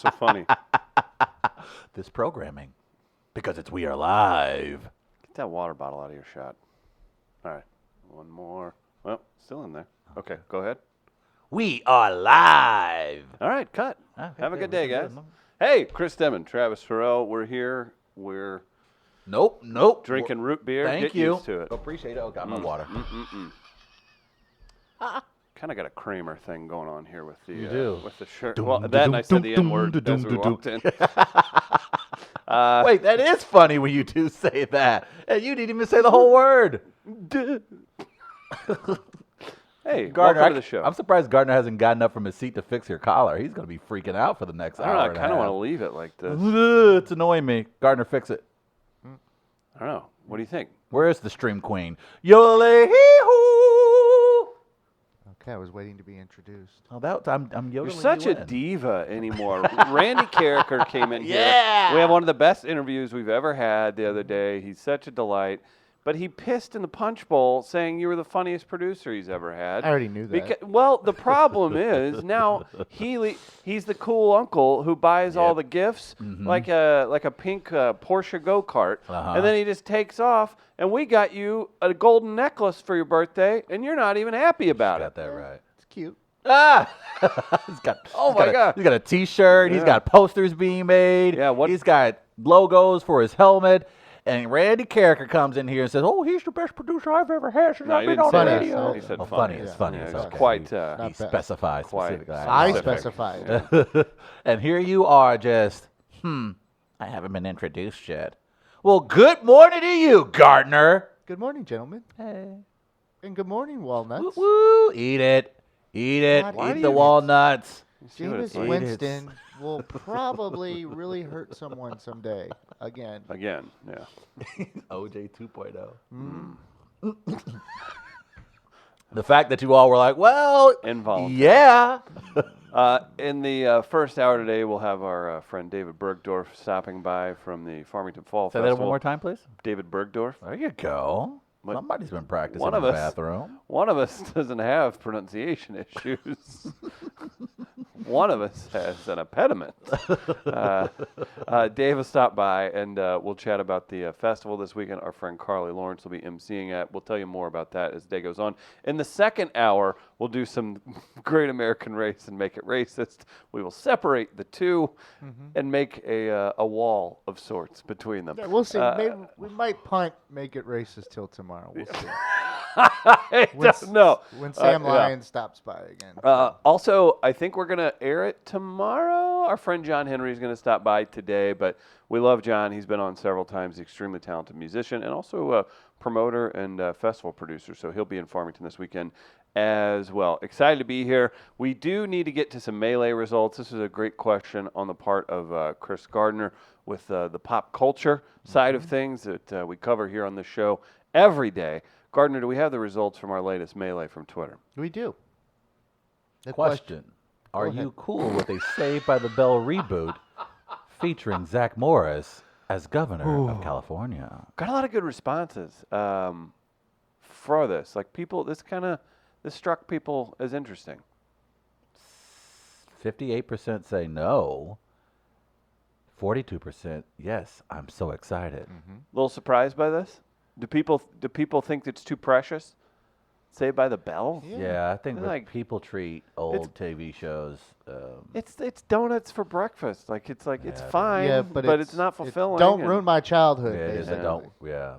so funny? This programming, because it's We Are Live. Get that water bottle out of your shot. All right, one more. Well, still in there. Okay, go ahead. We are live. All right, cut. Okay, Have a good. good day, We can guys. do it. Hey, Chris Demon, Travis Farrell, we're here. We're Nope. drinking root beer. Thank Get you. used to it. Appreciate it. Oh, got my water. Kind of got a Kramer thing going on here with the You do. with the shirt. Dum, Well, dum, then dum, I said the dum, N word dum, as we dum, dum. walked in. Wait, that is funny when you do say that. And you didn't even say the whole word. Hey, Gardner, welcome to the show. I'm surprised Gardner hasn't gotten up from his seat to fix your collar. He's going to be freaking out for the next I don't know. hour. I kind of want to leave it like this. It's annoying me. Gardner, fix it. I don't know. What do you think? Where is the stream queen? Yodel-hee-hoo. Okay, I was waiting to be introduced. Oh, I'm yodeling You're such you a in. diva anymore. Randy Carricker came in here. Yeah. We had one of the best interviews we've ever had the other day. He's such a delight. But he pissed in the punch bowl saying you were the funniest producer he's ever had. I already knew that. Well, the problem is now he's the cool uncle who buys all Yep. the gifts Mhm. like a pink Porsche go-kart. Uh-huh. And then he just takes off. And we got you a golden necklace for your birthday, and you're not even happy about Got it. that right. It's cute. Ah! He's got God. He's got a T-shirt. He's Yeah. got posters being made. Yeah, what- He's got logos for his helmet. And Randy Carricker comes in here and says, "Oh, he's the best producer I've ever had since No, I've he been didn't on say the that. radio." He said Oh, funny. funny. It's Yeah. funny. Yeah, It's it's okay. quite, He Not bad. specifies quite specifically. I specific. specified. And here you are just, I haven't been introduced yet. Well, good morning to you, Gardner. Good morning, gentlemen. Hey. And good morning, walnuts. Woo, eat it. God, why Eat do the you- walnuts. You see what it's Jameis like? Winston will probably really hurt someone someday. Again. Again, yeah. OJ 2.0. The fact that you all were like, well, Involuntary. yeah. In the first hour today, we'll have our friend David Bergdorf stopping by from the Farmington Fall Say Festival. that one more time, please. David Bergdorf. There you go. What- Somebody's been practicing One in of the us- bathroom. One of us doesn't have pronunciation issues. One of us has an impediment. Dave will stop by, and we'll chat about the festival this weekend. Our friend Carly Lawrence will be emceeing it. We'll tell you more about that as the day goes on. In the second hour, we'll do some Great American Race and make it racist. We will separate the two and make a wall of sorts between them. Yeah, we'll see. Maybe we might punt, make it racist till tomorrow. We'll see. I don't know. When Sam yeah. Lyons stops by again. Also, I think we're going to air it tomorrow. Our friend John Henry is going to stop by today, but we love John. He's been on several times, extremely talented musician, and also a promoter and festival producer, so he'll be in Farmington this weekend as well. Excited to be here. We do need to get to some Melee results. This is a great question on the part of Chris Gardner with the pop culture side of things that we cover here on the show every day. Gardner, do we have the results from our latest Melee from Twitter? We do. The Question. Are ahead. you cool with a Saved by the Bell reboot featuring Zach Morris as governor of California? Got a lot of good responses for this. Like this struck people as interesting. 58% say no. 42% yes, I'm so excited. A little surprised by this? Do people think it's too precious? Saved by the Bell? Yeah, I think They're that like- people treat old TV shows. It's donuts for breakfast. It's Yeah, fine, Yeah, but but it's not fulfilling. Don't and- ruin my childhood. Yeah, it is. I basically. don't. Yeah.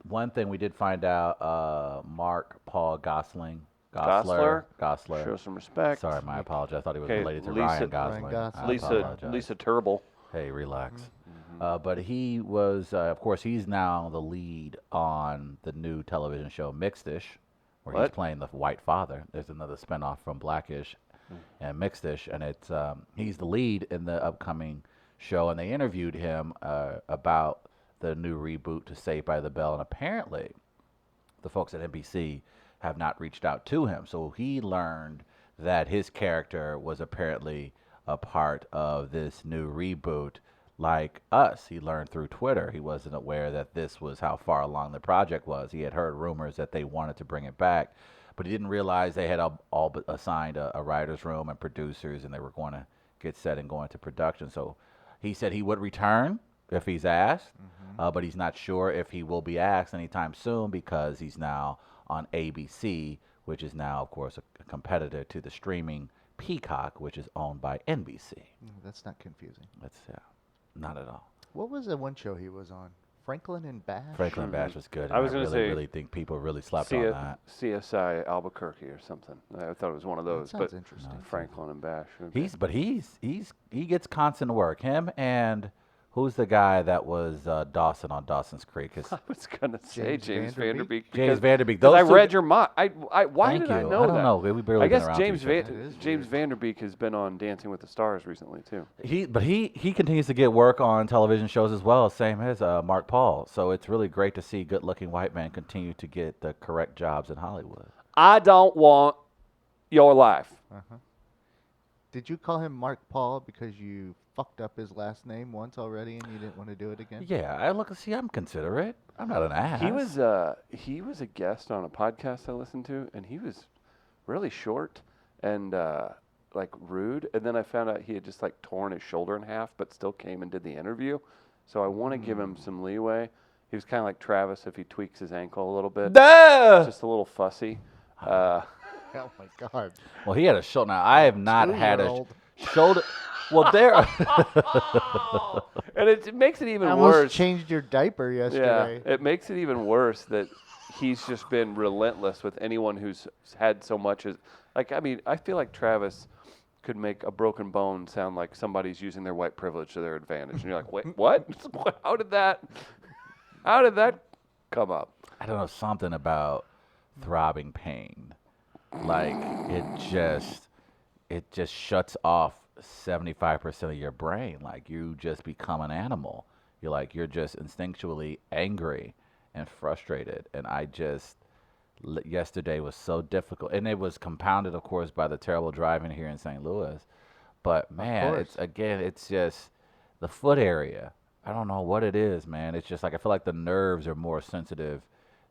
One thing we did find out, Mark Paul Gosling. Gosler? Gosler. Show some respect. Sorry, my apologies. I thought he was Okay, related to Lisa- Ryan Gosling. Ryan Gosling. I Lisa apologize. Lisa Turble. Hey, relax. But he was, of course, he's now the lead on the new television show Mixed-ish, where he's What? playing the white father. There's another spinoff from Blackish and Mixed-ish, and it's he's the lead in the upcoming show, and they interviewed him about the new reboot to Saved by the Bell, and apparently the folks at NBC have not reached out to him. So he learned that his character was apparently a part of this new reboot. Like us, he learned through Twitter. He wasn't aware that this was how far along the project was. He had heard rumors that they wanted to bring it back, but he didn't realize they had all but assigned a writer's room and producers, and they were going to get set and go into production. So he said he would return if he's asked, but he's not sure if he will be asked anytime soon because he's now on ABC, which is now, of course, a competitor to the streaming Peacock, which is owned by NBC. That's not confusing. That's not at all. What was the one show he was on? Franklin and Bash? Franklin and Bash was good. I was going gonna to say really think people really slept on that. CSI Albuquerque or something. I thought it was one of those. That sounds But interesting. Franklin and Bash. Okay. He gets constant work. Him and who's the guy that was Dawson on Dawson's Creek? I was gonna say James Vanderbeek. James Vanderbeek. Because I Those two read your mind. Why Thank did I you. know I don't that? know. We barely I been guess around James each other. James Vanderbeek has been on Dancing with the Stars recently too. He continues to get work on television shows as well, same as Mark Paul. So it's really great to see good-looking white men continue to get the correct jobs in Hollywood. I don't want your life. Did you call him Mark Paul because you fucked up his last name once already and you didn't want to do it again? Yeah, I'm considerate. I'm not an ass. He was a guest on a podcast I listened to, and he was really short and like rude. And then I found out he had just like torn his shoulder in half, but still came and did the interview. So I want to give him some leeway. He was kind of like Travis if he tweaks his ankle a little bit. Just a little fussy. Oh my God. Well, he had a shoulder. Now I have not had a Two-year-old. shoulder. Well, there. And it makes it even I almost worse. changed your diaper yesterday. Yeah, it makes it even worse that he's just been relentless with anyone who's had so much as. Like, I mean, I feel like Travis could make a broken bone sound like somebody's using their white privilege to their advantage, and you're like, wait, what? How did that come up? I don't know, something about throbbing pain. Like it just shuts off 75% of your brain. Like you just become an animal. You're just instinctually angry and frustrated. And yesterday was so difficult, and it was compounded, of course, by the terrible driving here in St. Louis. But man, it's just the foot area. I don't know what it is, man. It's just like I feel like the nerves are more sensitive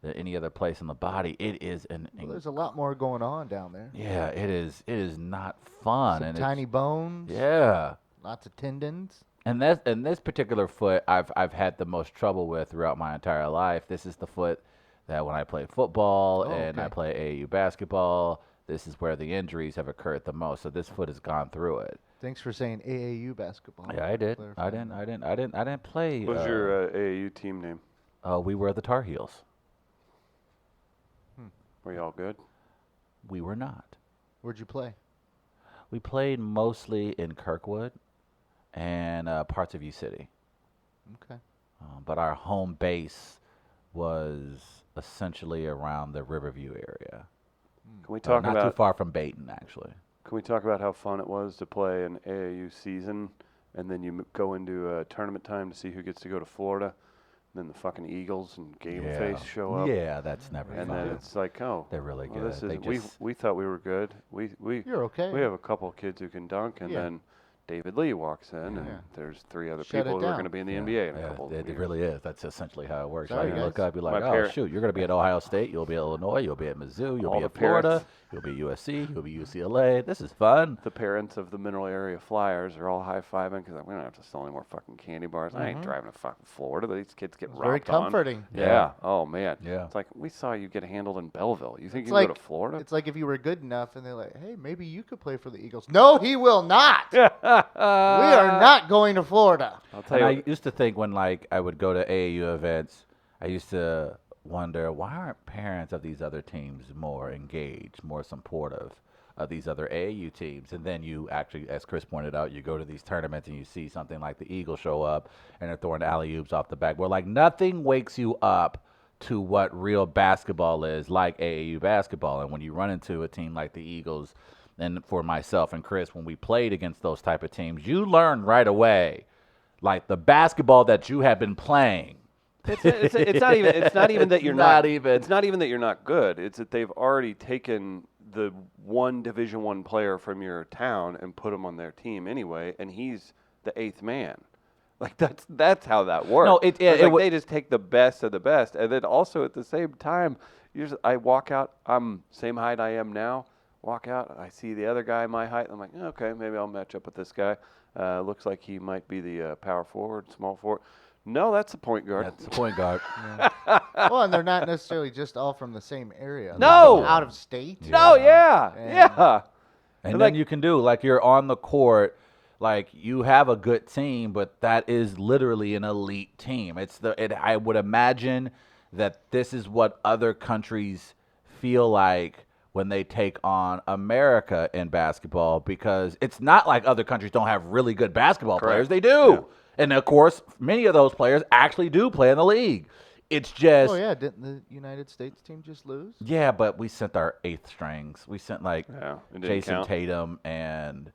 than any other place in the body. It is Well, there's a lot more going on down there. yeah, it is. It is not fun. Some and tiny bones. yeah. Lots of tendons. And this particular foot, I've had the most trouble with throughout my entire life. This is the foot that when I play football and I play AAU basketball, this is where the injuries have occurred the most. So this foot has gone through it. Thanks for saying AAU basketball. Yeah, I did. I didn't play. What was your AAU team name? We were the Tar Heels. Were you all good? We were not. Where'd you play? We played mostly in Kirkwood and parts of U City. Okay. But our home base was essentially around the Riverview area. Can we talk not about too far from Dayton, actually. Can we talk about how fun it was to play an AAU season, and then you go into a tournament time to see who gets to go to Florida, and then the fucking Eagles and Game Face show up, Yeah, that's never and fun. then it's like, oh, They're really well, good. this They is we thought we were good. We You're okay. we have a couple of kids who can dunk, and Yeah. then David Lee walks in, and Yeah. there's three other Shut people it who are down. going to be in the NBA in a Yeah, couple of it years. really is. That's essentially how it works. Sorry, You guys. look up, you're like, My oh, parent- shoot, you're going to be at Ohio State, you'll be at Illinois, you'll be at Mizzou, you'll All be the at Florida, parents- you'll be USC, you'll be UCLA. This is fun. The parents of the Mineral Area Flyers are all high-fiving because we don't have to sell any more fucking candy bars. I ain't driving to fucking Florida. These kids get It's robbed very comforting. Yeah. Oh, man. Yeah. It's like, we saw you get handled in Belleville. You think It's you can like go to Florida? It's like if you were good enough and they're like, hey, maybe you could play for the Eagles. No, he will not. We are not going to Florida. I'll tell And you. I used to think when like I would go to AAU events, I used to wonder why aren't parents of these other teams more engaged, more supportive of these other AAU teams? And then you actually, as Chris pointed out, you go to these tournaments and you see something like the Eagles show up and they're throwing alley-oops off the backboard. Like nothing wakes you up to what real basketball is like AAU basketball. And when you run into a team like the Eagles, and for myself and Chris, when we played against those type of teams, you learn right away, like the basketball that you have been playing. It's not even. It's not even that you're not. not even. It's not even that you're not good. It's that they've already taken the one Division I player from your town and put him on their team anyway, and he's the eighth man. Like that's how that works. No, It's like they just take the best of the best, and then also at the same time, I walk out. I'm same height I am now. walk out. I see the other guy my height. I'm like, okay, maybe I'll match up with this guy. Looks like he might be the power forward, small forward. No, that's the point guard. That's the point guard. Well, and they're not necessarily just all from the same area. No! They're out of state. No, yeah. And like- then you can do, like, you're on the court, like, you have a good team, but that is literally an elite team. I would imagine that this is what other countries feel like when they take on America in basketball, because it's not like other countries don't have really good basketball players. They do. Yeah. And, of course, many of those players actually do play in the league. It's just... Oh, yeah. Didn't the United States team just lose? Yeah, but we sent our eighth strings. We sent, like, Yeah, it didn't Jason count. Tatum and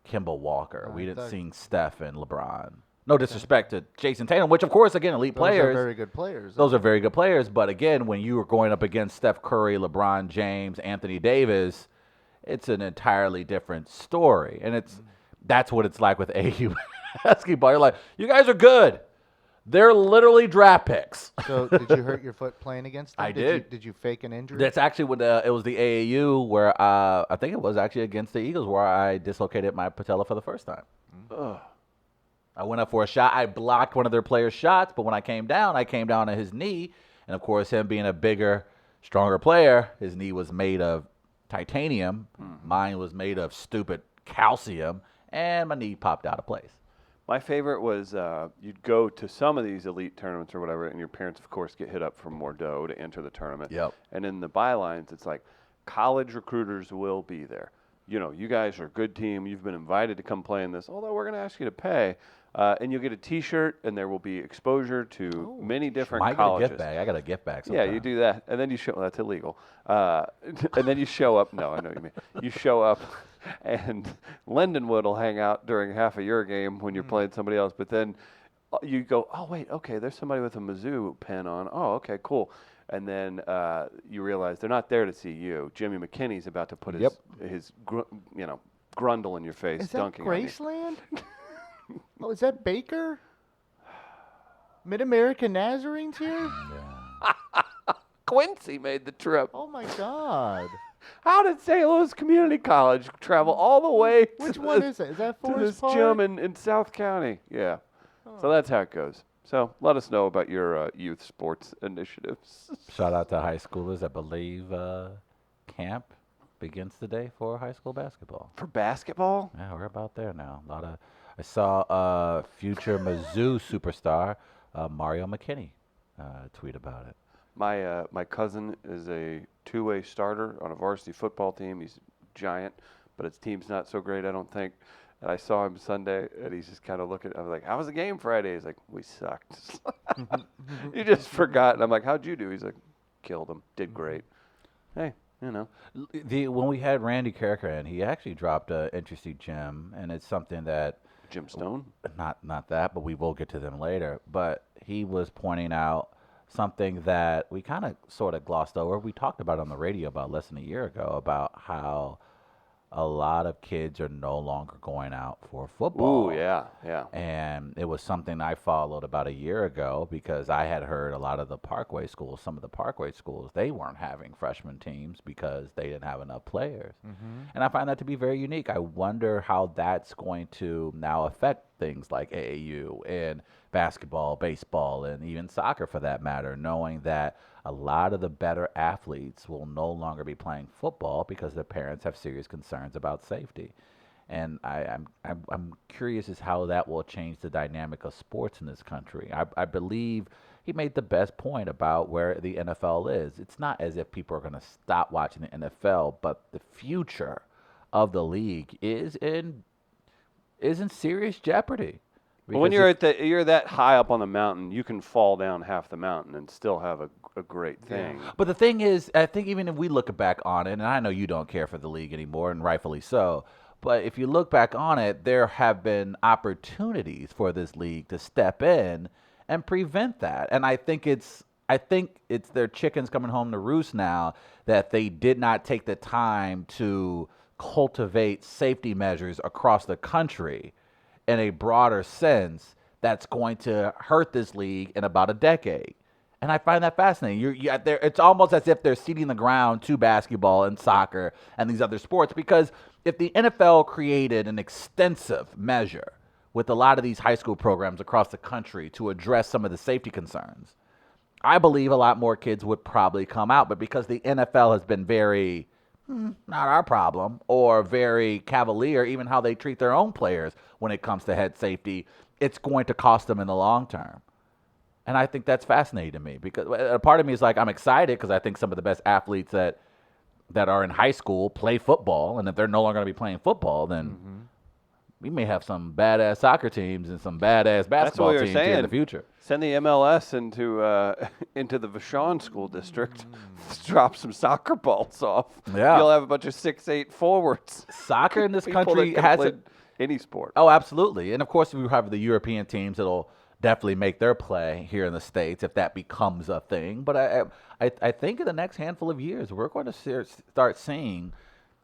Kimball Walker. We didn't thought- sing Steph and LeBron. No disrespect to Jason Tatum, which, of course, again, elite Those players. are very good players. Those are very good players. But, again, when you were going up against Steph Curry, LeBron James, Anthony Davis, it's an entirely different story. And that's what it's like with AU basketball. You're like, you guys are good. They're literally draft picks. So, did you hurt your foot playing against them? I did. Did you fake an injury? That's actually when it was the AAU where I think it was actually against the Eagles where I dislocated my patella for the first time. Ugh. I went up for a shot. I blocked one of their players' shots, but when I came down on his knee. And, of course, him being a bigger, stronger player, his knee was made of titanium. Mine was made of stupid calcium. And my knee popped out of place. My favorite was you'd go to some of these elite tournaments or whatever, and your parents, of course, get hit up for more dough to enter the tournament. Yep. And in the bylines, it's like, college recruiters will be there. You know, you guys are a good team. You've been invited to come play in this, although we're going to ask you to pay. And you'll get a T-shirt, and there will be exposure to many different Might colleges. get a gift bag. I got a gift bag Yeah, sometime. you do that, and then you show. Well, that's illegal. And then you show up. No, I know what you mean. You show up, and Lindenwood will hang out during half of your game when you're playing somebody else. But then you go, oh wait, okay, there's somebody with a Mizzou pen on. Oh, okay, cool. And then you realize they're not there to see you. Jimmy McKinney's about to put his grundle in your face, Is that dunking on you. Graceland? Oh, is that Baker? Mid-American Nazarenes here? Quincy made the trip. Oh my God! How did St. Louis Community College travel all the way Which to one this, is it? Is that to Forest this Park? gym in South County? Yeah. So that's how it goes. So let us know about your youth sports initiatives. Shout out to high schoolers. I believe camp begins today for high school basketball. For basketball? Yeah, we're about there now. I saw future Mizzou superstar Mario McKinney tweet about it. My cousin is a two-way starter on a varsity football team. He's giant, but his team's not so great, I don't think. And I saw him Sunday, and he's just kind of looking. I was like, "How was the game Friday?" He's like, "We sucked." You just forgot. And I'm like, "How'd you do?" He's like, "Killed him. Did great." Hey, you know. When we had Randy Kerker in, he actually dropped an interesting gem, and it's something that Jim Stone. not that, but we will get to them later. But he was pointing out something that we kind of sort of glossed over. We talked about it on the radio about less than a year ago about how a lot of kids are no longer going out for football. Ooh, yeah, yeah. And it was something I followed about a year ago because I had heard a lot of the Parkway schools, some of the Parkway schools, they weren't having freshman teams because they didn't have enough players. And I find that to be very unique. I wonder how that's going to now affect things like AAU and basketball, baseball, and even soccer for that matter, knowing that a lot of the better athletes will no longer be playing football because their parents have serious concerns about safety. And I'm curious as how that will change the dynamic of sports in this country. I believe he made the best point about where the NFL is. It's not as if people are going to stop watching the NFL, but the future of the league is in serious jeopardy. Well, when you're you're that high up on the mountain, you can fall down half the mountain and still have a great thing. But the thing is, I think even if we look back on it, and I know you don't care for the league anymore, and rightfully so, but if you look back on it, there have been opportunities for this league to step in and prevent that. And I think it's their chickens coming home to roost now that they did not take the time to cultivate safety measures across the country in a broader sense that's going to hurt this league in about a decade. And I find that fascinating. It's almost as if they're ceding the ground to basketball and soccer and these other sports, because if the NFL created an extensive measure with a lot of these high school programs across the country to address some of the safety concerns, I believe a lot more kids would probably come out. But because the NFL has been very, not our problem, or very cavalier, even how they treat their own players when it comes to head safety, it's going to cost them in the long term. And I think that's fascinating to me, because a part of me is like, I'm excited because I think some of the best athletes that are in high school play football. And if they're no longer going to be playing football, then we may have some badass soccer teams and some badass basketball teams here in the future. Send the MLS into the Vashon School District. Drop some soccer balls off. Yeah. You'll have a bunch of 6'8" forwards. Soccer in this People country that can has play any sport. Oh, absolutely. And of course, we have the European teams that'll definitely make their play here in the States if that becomes a thing. But I think in the next handful of years, we're going to start seeing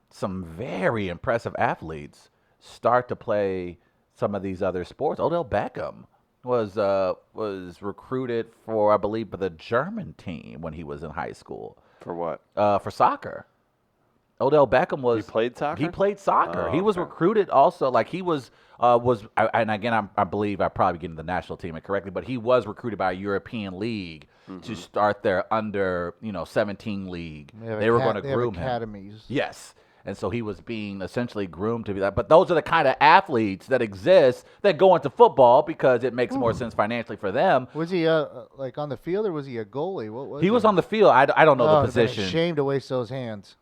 some very impressive athletes start to play some of these other sports. Odell Beckham was recruited for, I believe, the German team when he was in high school. For what? For soccer. Odell Beckham was. He played soccer? He played soccer. Oh, he was recruited also. Like he was. And again, I believe I probably getting the national team incorrectly, but he was recruited by a European league to start their under 17 league. They were going to groom him. Academies. Yes. And so he was being essentially groomed to be that. But those are the kind of athletes that exist that go into football because it makes more sense financially for them. Was he like on the field, or was he a goalie? What was he? Was on the field. I don't know the position. Shame to waste those hands.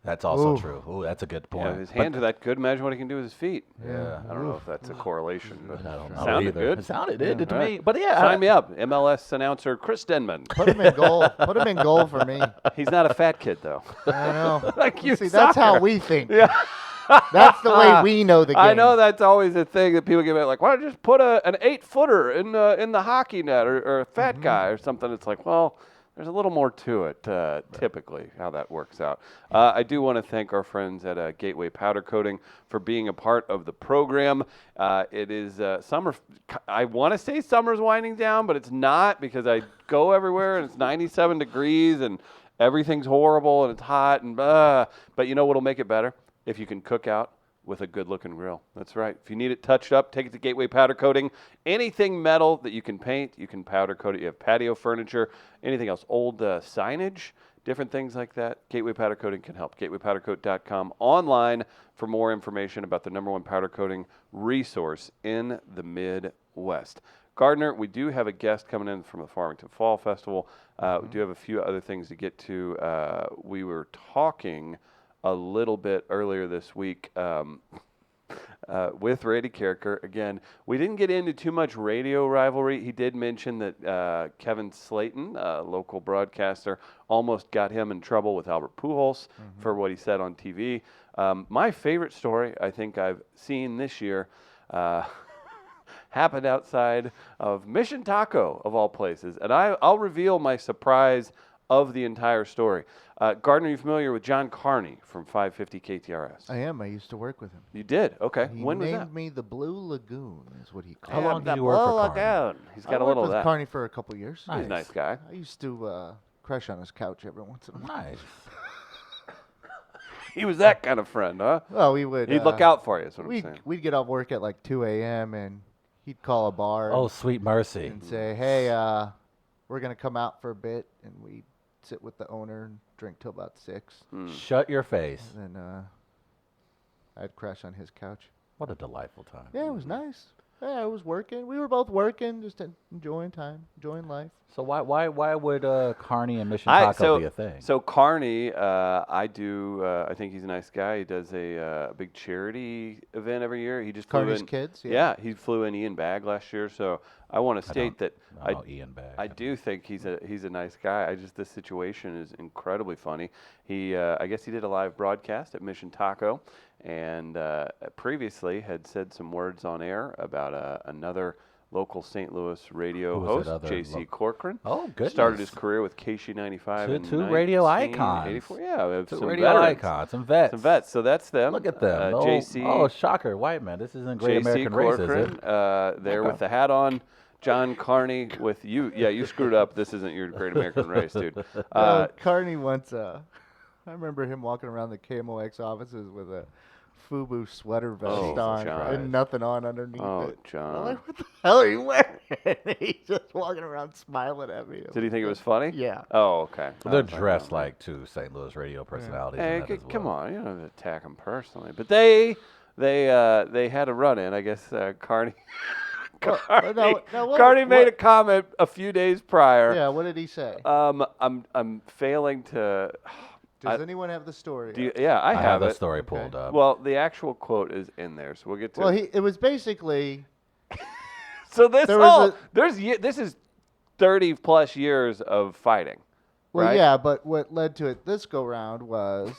That's also true. Ooh, that's a good point. Yeah, his hands are that good. Imagine what he can do with his feet. Yeah. I don't know if that's a correlation, but I don't know sounded either. good. It did to me. But yeah. Sign me up. MLS announcer Chris Denman. Put him in goal. Put him in goal for me. He's not a fat kid, though. I know. Like you See, that's how we think. Yeah. That's the way we know the game. I know that's always a thing that people give it, like, why don't you just put an 8-footer in the hockey net, or a fat guy or something? It's like, well, there's a little more to it, typically, how that works out. I do want to thank our friends at Gateway Powder Coating for being a part of the program. It is summer. I want to say summer's winding down, but it's not, because I go everywhere and it's 97 degrees and everything's horrible and it's hot. But you know what'll make it better? If you can cook out with a good-looking grill. That's right. If you need it touched up, take it to Gateway Powder Coating. Anything metal that you can paint, you can powder coat it. You have patio furniture, anything else, old signage, different things like that. Gateway Powder Coating can help. GatewayPowderCoat.com. Online for more information about the #1 powder coating resource in the Midwest. Gardner, we do have a guest coming in from the Farmington Fall Festival. We do have a few other things to get to. We were talking a little bit earlier this week with Randy Carricker. Again, we didn't get into too much radio rivalry. He did mention that Kevin Slayton, a local broadcaster, almost got him in trouble with Albert Pujols for what he said on TV. My favorite story I think I've seen this year happened outside of Mission Taco, of all places. And I'll reveal my surprise of the entire story. Gardner, are you familiar with John Carney from 550 KTRS? I am. I used to work with him. You did? Okay. He when was that? named me the Blue Lagoon, is what he called How me. long did you work for Carney? He's I got a worked little of with that. Carney for a couple years. He's a nice guy. I used to crush on his couch every once in a while. Nice. He was that kind of friend, huh? Well, we would. He'd look out for you, is what I'm We'd saying. we'd get off work at like 2 a.m. and he'd call a bar. Oh, sweet mercy. and say, "Hey, we're gonna come out for a bit," and we'd sit with the owner and drink till about 6. Shut your face. And then I'd crash on his couch. What a delightful time. Yeah, it was nice. Yeah, I was working. We were both working, just enjoying time, enjoying life. So why would Carney and Mission Taco be a thing? So Carney, I think he's a nice guy. He does a big charity event every year. He just Carney's flew in. kids. Yeah, he flew in Ian Bagg last year. So I want to state that I know Ian Bagg. I do think he's a nice guy. This situation is incredibly funny. He I guess he did a live broadcast at Mission Taco, and previously had said some words on air about another local St. Louis radio Who was host, that J.C. Corcoran. Oh, goodness. Started his career with KC95 in Two radio 1984. icons. Yeah, we have Two some radio veterans. icons, some vets. Some vets. So that's them. Look at them. JC. Oh, shocker, white man. This isn't Great J.C. American Race, is Corcoran, it? there with the hat on. John Carney with you. Yeah, you screwed up. This isn't your Great American Race, dude. Carney once, I remember him walking around the KMOX offices with a FUBU sweater vest on John. and nothing on underneath it. John. I'm like, what the hell are you wearing? He's just walking around smiling at me. Did he think it was funny? Yeah. Oh, okay. They're dressed like two St. Louis radio personalities. Hey, in that as come well. on. You don't have to attack them personally. But they had a run-in. I guess Carney... Carney made a comment a few days prior. Yeah, what did he say? I'm failing to... Does anyone have the story? I have the it. story pulled up. Well, the actual quote is in there, so we'll get to Well, it. it was basically... So this There was this is 30 plus years of fighting. Well, right? yeah, but what led to it this go round was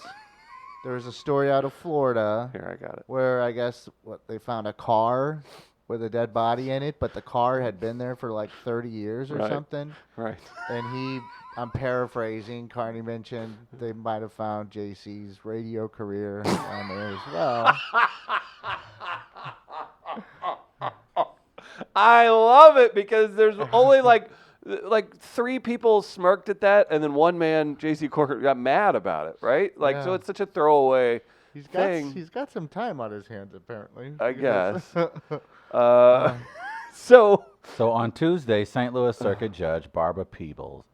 there was a story out of Florida Here, I got it. where I guess they found a car with a dead body in it, but the car had been there for like 30 years or Right. something. Right. And I'm paraphrasing, Carney mentioned they might have found JC's radio career on there as well. I love it because there's only like 3 people smirked at that, and then one man, J.C. Corcoran, got mad about it, right? Like, so Yeah. it's such a throwaway thing. He's got some time on his hands, apparently. I guess. Uh, So on Tuesday, St. Louis Circuit Judge Barbara Pebbles,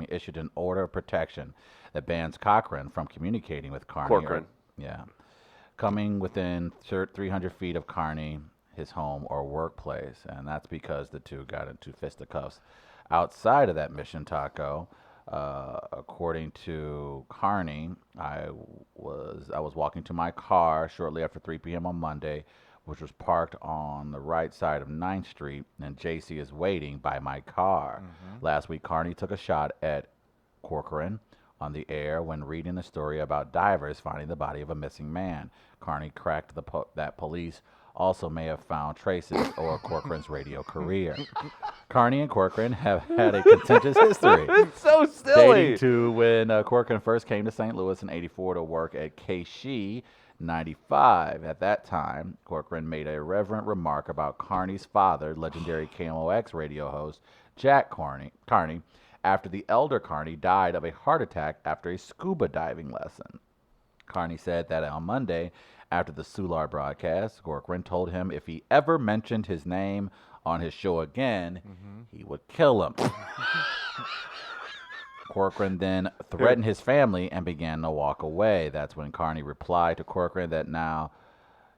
issued an order of protection that bans Cochran from communicating with Carney. Corcoran. Coming within 300 feet of Carney, his home or workplace, and that's because the two got into fisticuffs outside of that Mission Taco. According to Carney, I was walking to my car shortly after 3 p.m. on Monday, which was parked on the right side of 9th Street, and JC is waiting by my car. Last week, Carney took a shot at Corcoran on the air when reading a story about divers finding the body of a missing man. Carney cracked that police also may have found traces of Corcoran's radio career. Carney and Corcoran have had a contentious history. it's so silly. Dating to when Corcoran first came to St. Louis in '84 to work at KSHE 95. At that time, Corcoran made a irreverent remark about Carney's father, legendary KMOX radio host Jack Carney, after the elder Carney died of a heart attack after a scuba diving lesson. Carney said that on Monday, after the Solar broadcast, Corcoran told him if he ever mentioned his name on his show again, he would kill him. Corcoran then threatened his family and began to walk away. That's when Carney replied to Corcoran that now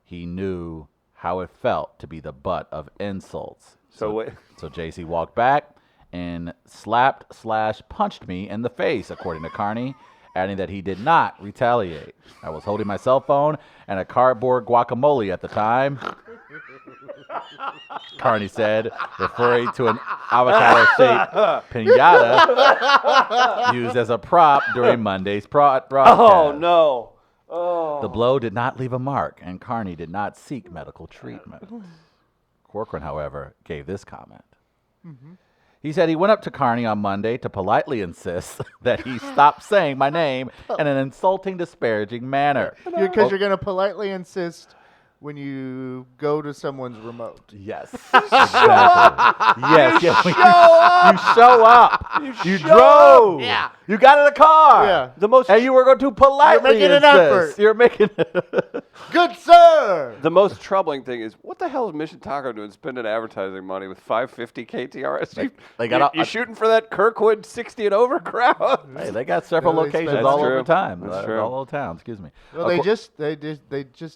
he knew how it felt to be the butt of insults. So JC walked back and slapped/punched me in the face, according to Carney, adding that he did not retaliate. I was holding my cell phone and a cardboard guacamole at the time, Carney said, referring to an avocado-shaped pinata used as a prop during Monday's broadcast. Oh, no. Oh. The blow did not leave a mark, and Carney did not seek medical treatment. Corcoran, however, gave this comment. He said he went up to Carney on Monday to politely insist that he stop saying my name in an insulting, disparaging manner. Because you're going to politely insist when you go to someone's remote. Yes. Exactly. Yes. You show up. You drove. Yeah. You got in a car. Yeah. And you were going to politely You're making an effort. You're making Good sir. The most troubling thing is, what the hell is Mission Taco doing spending advertising money with 550 KTRS? You shooting for that Kirkwood 60 and over crowd? Hey, they got several Yeah, they locations spend- all That's over true. town. That's true. All over town, excuse me. Well, they just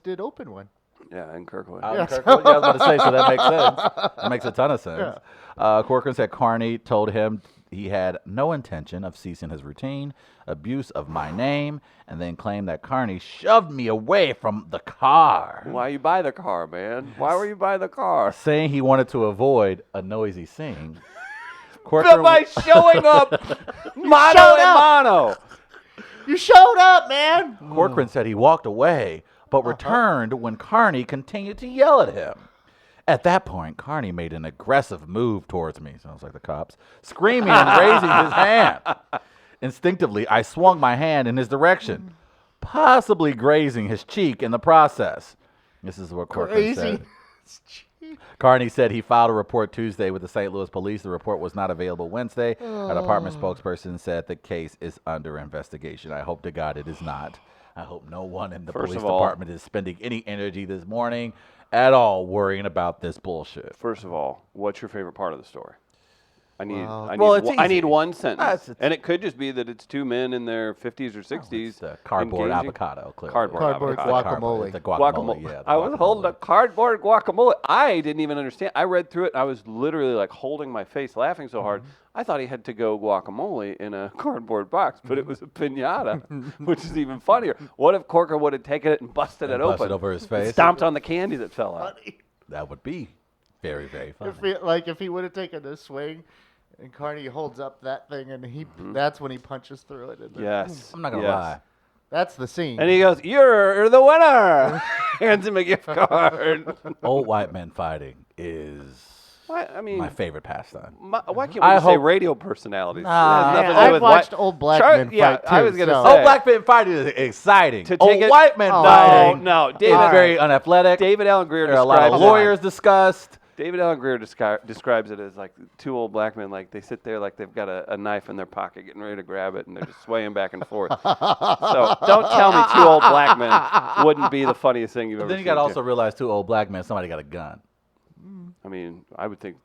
did open one. Yeah, in Kirkwood. Yeah, I was about to say, so that makes sense. That makes a ton of sense. Corcoran said Carney told him he had no intention of ceasing his routine abuse of my name, and then claimed that Carney shoved me away from the car. Why you buy the car, man? Why were you buying the car? Saying he wanted to avoid a noisy scene. But by showing up mano a mano. You showed up, man. Corcoran said he walked away, but returned when Carney continued to yell at him. At that point, Carney made an aggressive move towards me, sounds like the cops, screaming and raising his hand. Instinctively, I swung my hand in his direction, possibly grazing his cheek in the process. This is what Corcoran said. Carney said he filed a report Tuesday with the St. Louis police. The report was not available Wednesday. A department spokesperson said the case is under investigation. I hope to God it is not. I hope no one in the police department is spending any energy this morning at all worrying about this bullshit. First of all, what's your favorite part of the story? I need one sentence. And it could just be that it's two men in their 50s or 60s. It's a cardboard engaging. avocado, clearly. Cardboard guacamole. The guacamole. Yeah, I was holding a cardboard guacamole. I didn't even understand. I read through it, and I was literally like holding my face, laughing so hard. I thought he had to go guacamole in a cardboard box, but it was a piñata, which is even funnier. What if Corker would have taken it and busted it open? Busted over his face? Stomped on the candy that fell out. That would be very, very funny. If he would have taken a swing, and Carney holds up that thing, and that's when he punches through it. Yes. I'm not going to lie. That's the scene. And he goes, "You're the winner!" Hands him a gift card. Old white men fighting is my favorite pastime. Why can't we say radio personalities? I've watched old black men fight, too. I was going to say. Old black men fighting is exciting. Old white men fighting no. is very unathletic. David Allen Greer there are a lot of lawyers discussed. David Allen Greer describes it as like two old black men, like they sit there like they've got a knife in their pocket getting ready to grab it, and they're just swaying back and forth. So don't tell me two old black men wouldn't be the funniest thing you've ever seen. Then you got to also realize two old black men, somebody got a gun. I mean, I would think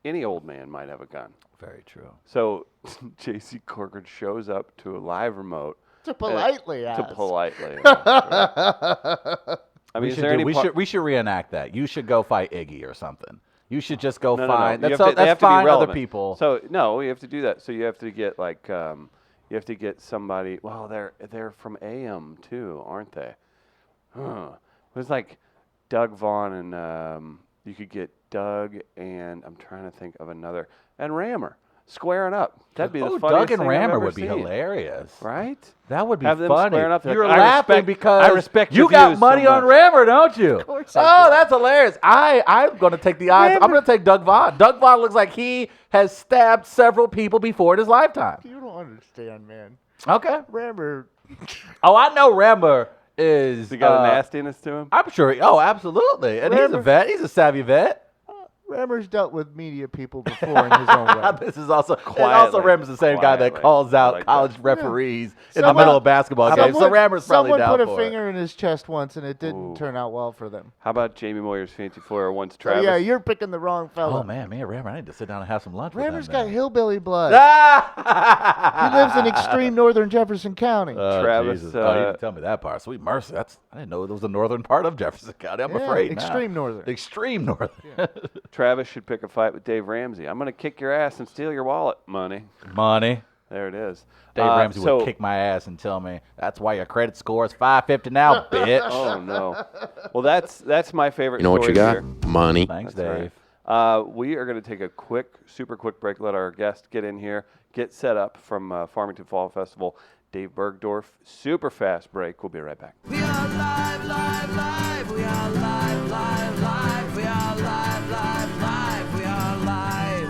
any old man might have a gun. Very true. So J.C. Corcoran shows up to a live remote. To politely ask. I mean, is there any we should reenact that. You should go fight Iggy or something. You should just go find. No. That's fine. Other people. So no, you have to do that. So you have to get like you have to get somebody. Well, they're from AM too, aren't they? It was like Doug Vaughn and you could get Doug and I'm trying to think of another and Rammer. Squaring up. That'd be the funniest Doug and thing Rammer I've ever would be seen. hilarious. Right? That would be Have them funny. squaring up. You're I laughing respect- because I respect you your got views money so on much. Rammer, don't you? Of course I Oh, do. that's hilarious. I'm going to take the odds. I'm going to take Doug Vaughn. Doug Vaughn looks like he has stabbed several people before in his lifetime. You don't understand, man. Okay. Rammer. Oh, I know Rammer is... He got a nastiness to him? I'm sure. Oh, absolutely. And he's a vet. He's a savvy vet. Rammer's dealt with media people before in his own way. This is also Quietly. Rammer's the same guy that Quietly. calls out like college that. referees in the middle of basketball games. So Rammer's probably down Someone put for a finger in his chest once, and it didn't turn out well for them. How about Jamie Moyer's Fancy Foyer once So Travis? yeah, you're picking the wrong fella. Oh man, me and Rammer, I need to sit down and have some lunch Rammer's with him. got hillbilly blood. Ah! He lives in extreme northern Jefferson County. Travis, Jesus. You didn't tell me that part. Sweet mercy. I didn't know it was the northern part of Jefferson County. I'm afraid now. extreme northern. Extreme northern. Travis should pick a fight with Dave Ramsey. I'm going to kick your ass and steal your wallet money. Money. There it is. Dave Ramsey would kick my ass and tell me, that's why your credit score is 550 now, bitch. Oh, no. Well, that's my favorite You know what you story got? here. Money. Thanks, That's Dave. right. We are going to take a super quick break, let our guest get in here, get set up from Farmington Fall Festival. Dave Bergdorf, super fast break. We'll be right back. We are live, live, live. We are live, live, live. We are live, live, live. We are live.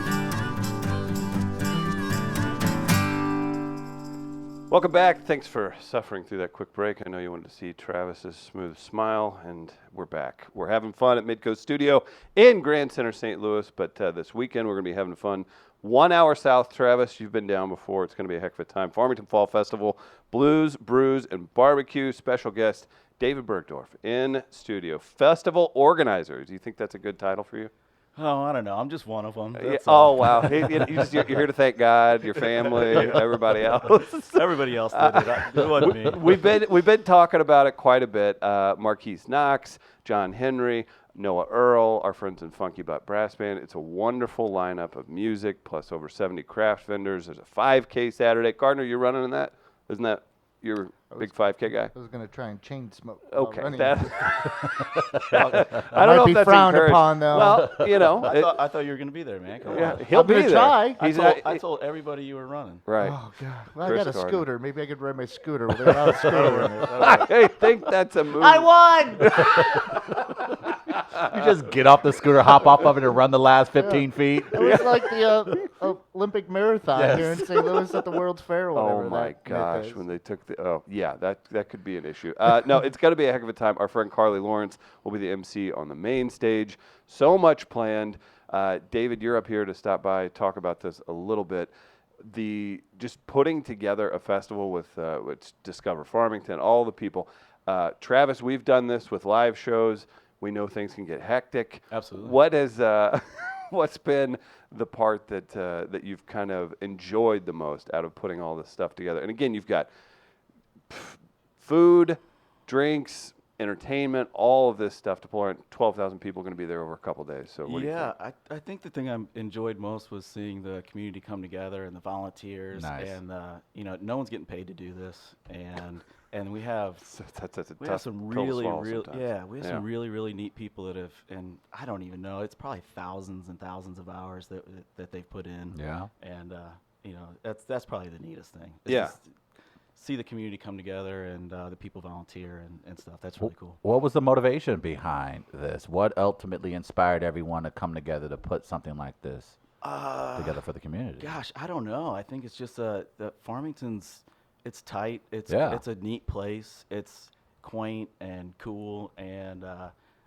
Welcome back. Thanks for suffering through that quick break. I know you wanted to see Travis's smooth smile, and we're back. We're having fun at Midcoast Studio in Grand Center, St. Louis, but this weekend we're going to be having fun 1 hour south, Travis. You've been down before. It's going to be a heck of a time. Farmington Fall Festival, Blues, Brews, and Barbecue. Special guest, David Bergdorf, in studio. Festival organizer. Do you think that's a good title for you? Oh, I don't know. I'm just one of them. Yeah. Oh, wow. You're here to thank God, your family, everybody else. Everybody else did it. It wasn't me. We've been talking about it quite a bit. Marquise Knox, John Henry, Noah Earl, our friends in Funky Butt Brass Band. It's a wonderful lineup of music, plus over 70 craft vendors. There's a 5K Saturday. Gardner, you're running in that? Isn't that your big 5K guy? I was going to try and chain smoke. Okay. I I might don't know be if that's frowned encouraged. upon, though. Well, you know. I thought you were going to be there, man. Come on. He'll I'm be gonna there. try. I told everybody you were running. Right. Oh, God. Well, I Chris got a Gardner. scooter. Maybe I could ride my scooter without a scooter in it. I think that's a move. I won! You just get off the scooter, hop off of it, and run the last 15 feet. It was like the Olympic marathon Yes. here in St. Louis at the World's Fair or whatever. Oh my that gosh, is. when they took the that could be an issue. No, it's going to be a heck of a time. Our friend Carly Lawrence will be the MC on the main stage. So much planned. David, you're up here to stop by, talk about this a little bit. Just putting together a festival with Discover Farmington, all the people. Travis, we've done this with live shows. We know things can get hectic. Absolutely. What is what's been the part that you've kind of enjoyed the most out of putting all this stuff together? And again, you've got food, drinks, entertainment, all of this stuff to pull in. 12,000 people going to be there over a couple days. So what do you think? I think the thing I enjoyed most was seeing the community come together and the volunteers. Nice. And, no one's getting paid to do this. And we have That's a we tough have some pill to really, swallow really, sometimes. we have some really, really neat people that have, and I don't even know, it's probably thousands and thousands of hours that they've put in. Yeah. And that's probably the neatest thing. is Yeah. just see the community come together and the people volunteer and stuff. That's really cool. What was the motivation behind this? What ultimately inspired everyone to come together to put something like this together for the community? Gosh, I don't know. I think it's just that Farmington's, it's tight. It's a neat place. It's quaint and cool. And